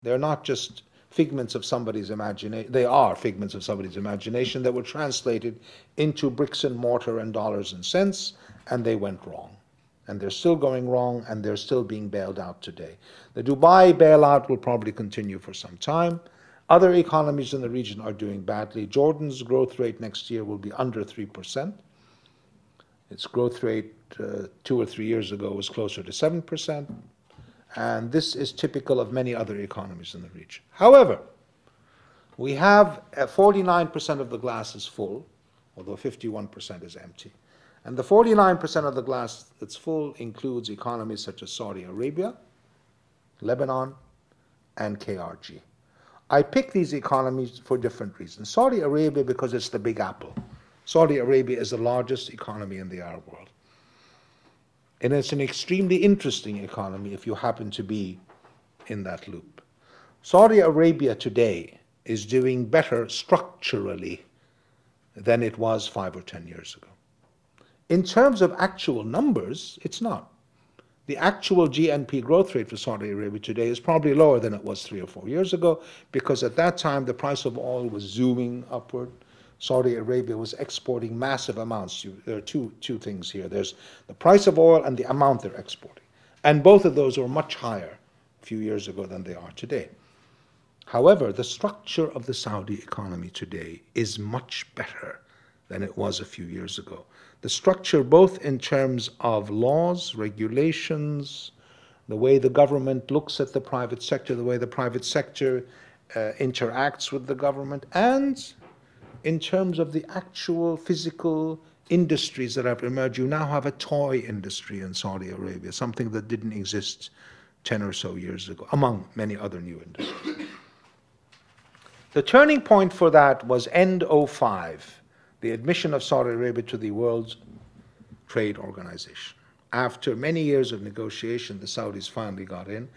They're not just figments of somebody's imagination. They are figments of somebody's imagination that were translated into bricks and mortar and dollars and cents, and they went wrong. And they're still going wrong, and they're still being bailed out today. The Dubai bailout will probably continue for some time. Other economies in the region are doing badly. Jordan's growth rate next year will be under 3%. Its growth rate 2 or 3 years ago was closer to 7%. And this is typical of many other economies in the region. However, we have 49% of the glass is full, although 51% is empty. And the 49% of the glass that's full includes economies such as Saudi Arabia, Lebanon, and KRG. I pick these economies for different reasons. Saudi Arabia because it's the big apple. Saudi Arabia is the largest economy in the Arab world. And it's an extremely interesting economy if you happen to be in that loop. Saudi Arabia today is doing better structurally than it was 5 or 10 years ago. In terms of actual numbers, it's not. The actual GNP growth rate for Saudi Arabia today is probably lower than it was 3 or 4 years ago, because at that time the price of oil was zooming upward. Saudi Arabia was exporting massive amounts. There are two things here. There's the price of oil and the amount they're exporting. And both of those were much higher a few years ago than they are today. However, the structure of the Saudi economy today is much better than it was a few years ago. The structure, both in terms of laws, regulations, the way the government looks at the private sector, the way the private sector interacts with the government, and in terms of the actual physical industries that have emerged. You now have a toy industry in Saudi Arabia, something that didn't exist 10 or so years ago, among many other new industries. The turning point for that was end 2005, the admission of Saudi Arabia to the World Trade Organization. After many years of negotiation, the Saudis finally got in.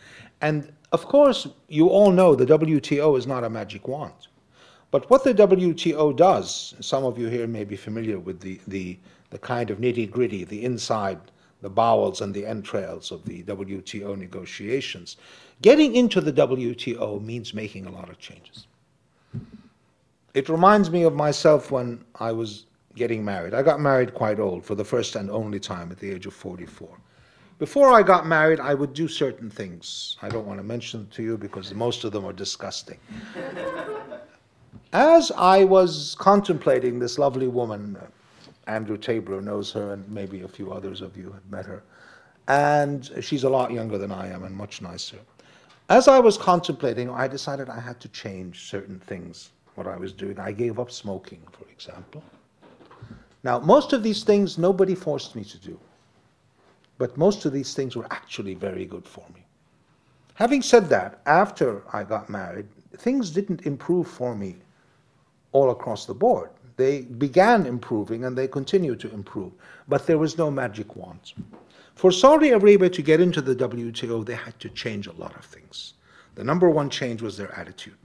And of course, you all know the WTO is not a magic wand. But what the WTO does, some of you here may be familiar with the kind of nitty-gritty, the inside, the bowels and the entrails of the WTO negotiations. Getting into the WTO means making a lot of changes. It reminds me of myself when I was getting married. I got married quite old, for the first and only time at the age of 44. Before I got married, I would do certain things. I don't want to mention them to you because most of them are disgusting. As I was contemplating this lovely woman, Andrew Tabler knows her, and maybe a few others of you have met her, and she's a lot younger than I am and much nicer. As I was contemplating, I decided I had to change certain things, what I was doing. I gave up smoking, for example. Now, most of these things nobody forced me to do, but most of these things were actually very good for me. Having said that, after I got married, things didn't improve for me all across the board. They began improving and they continue to improve, but there was no magic wand. For Saudi Arabia to get into the WTO, they had to change a lot of things. The number one change was their attitude.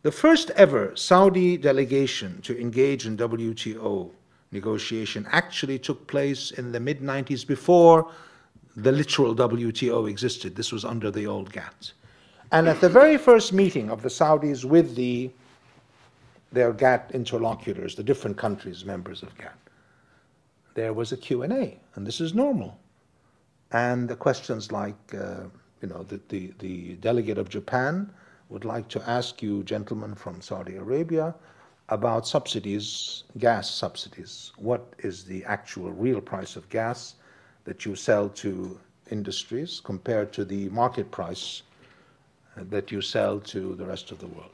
The first ever Saudi delegation to engage in WTO negotiation actually took place in the mid-90s, before the literal WTO existed. This was under the old GATT. And at the very first meeting of the Saudis with their GATT interlocutors, the different countries, members of GATT, there was a Q&A, and this is normal. And the questions like, the delegate of Japan would like to ask you, gentlemen from Saudi Arabia, about subsidies, gas subsidies. What is the actual real price of gas that you sell to industries compared to the market price that you sell to the rest of the world?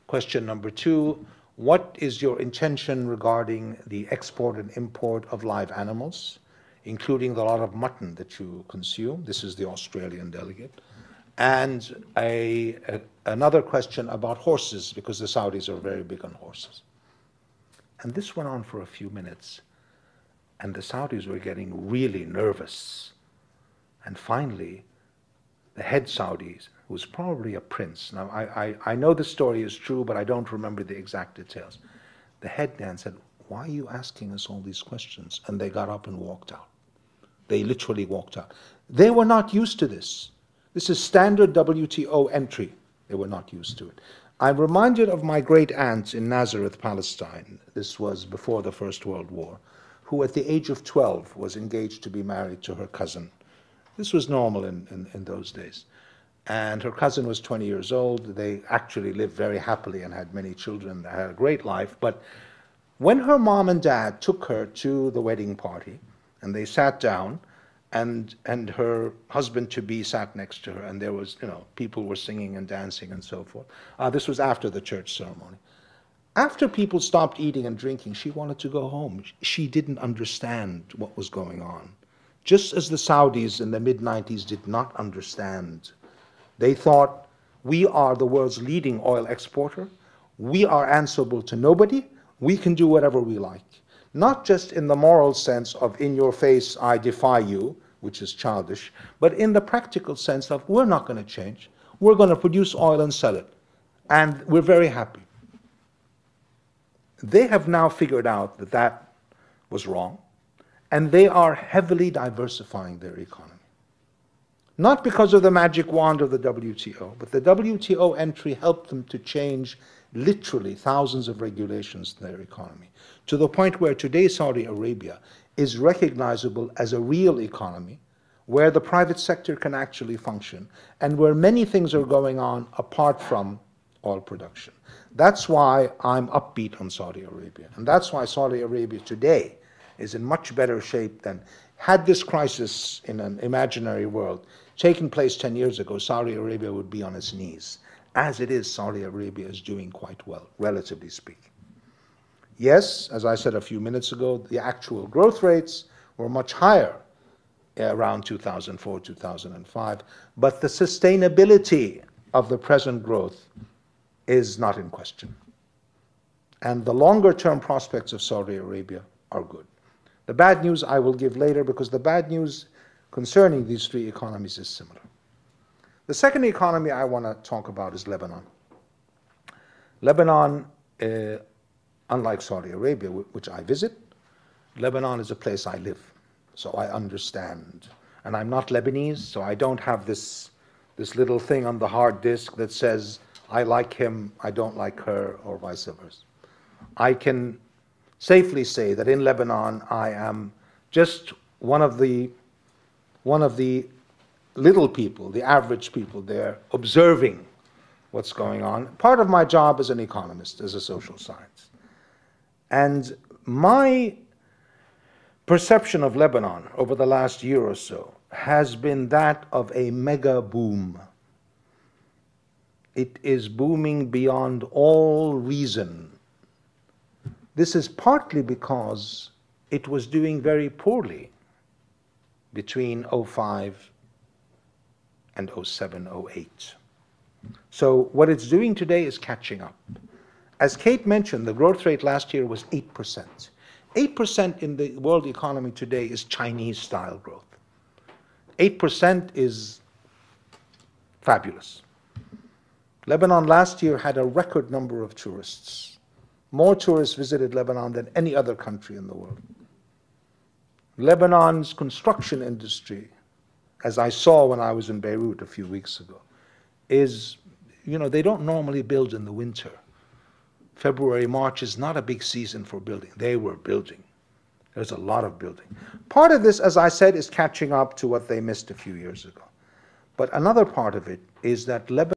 Question number 2, what is your intention regarding the export and import of live animals, including the lot of mutton that you consume? This is the Australian delegate. And another question about horses, because the Saudis are very big on horses. And this went on for a few minutes, and the Saudis were getting really nervous. And finally, the head Saudi, who was probably a prince. Now, I know the story is true, but I don't remember the exact details. The head man said, "Why are you asking us all these questions?" And they got up and walked out. They literally walked out. They were not used to this. This is standard WTO entry. They were not used to it. I'm reminded of my great aunt in Nazareth, Palestine. This was before the First World War, who at the age of 12 was engaged to be married to her cousin. This was normal in those days. And her cousin was 20 years old. They actually lived very happily and had many children. They had a great life. But when her mom and dad took her to the wedding party, and they sat down, and her husband-to-be sat next to her, and there was, people were singing and dancing and so forth. This was after the church ceremony. After people stopped eating and drinking, she wanted to go home. She didn't understand what was going on. Just as the Saudis in the mid-90s did not understand. They thought, we are the world's leading oil exporter. We are answerable to nobody. We can do whatever we like. Not just in the moral sense of in your face, I defy you, which is childish, but in the practical sense of we're not going to change. We're going to produce oil and sell it. And we're very happy. They have now figured out that that was wrong, and they are heavily diversifying their economy. Not because of the magic wand of the WTO, but the WTO entry helped them to change literally thousands of regulations in their economy, to the point where today Saudi Arabia is recognizable as a real economy, where the private sector can actually function, and where many things are going on apart from oil production. That's why I'm upbeat on Saudi Arabia, and that's why Saudi Arabia today is in much better shape than had this crisis in an imaginary world taken place 10 years ago. Saudi Arabia would be on its knees. As it is, Saudi Arabia is doing quite well, relatively speaking. Yes, as I said a few minutes ago, the actual growth rates were much higher around 2004, 2005, but the sustainability of the present growth is not in question. And the longer-term prospects of Saudi Arabia are good. The bad news I will give later, because the bad news concerning these three economies is similar. The second economy I want to talk about is Lebanon. Lebanon, unlike Saudi Arabia, which I visit, Lebanon is a place I live, so I understand. And I'm not Lebanese, so I don't have this little thing on the hard disk that says, I like him, I don't like her, or vice versa. I can safely say that in Lebanon, I am just one of the little people, the average people there, observing what's going on. Part of my job as an economist, as a social science. And my perception of Lebanon over the last year or so has been that of a mega boom. It is booming beyond all reason. This is partly because it was doing very poorly between 2005 and 2007, 2008. So what it's doing today is catching up. As Kate mentioned, the growth rate last year was 8%. 8% in the world economy today is Chinese-style growth. 8% is fabulous. Lebanon last year had a record number of tourists. More tourists visited Lebanon than any other country in the world. Lebanon's construction industry, as I saw when I was in Beirut a few weeks ago, is, they don't normally build in the winter. February, March is not a big season for building. They were building. There's a lot of building. Part of this, as I said, is catching up to what they missed a few years ago. But another part of it is that Lebanon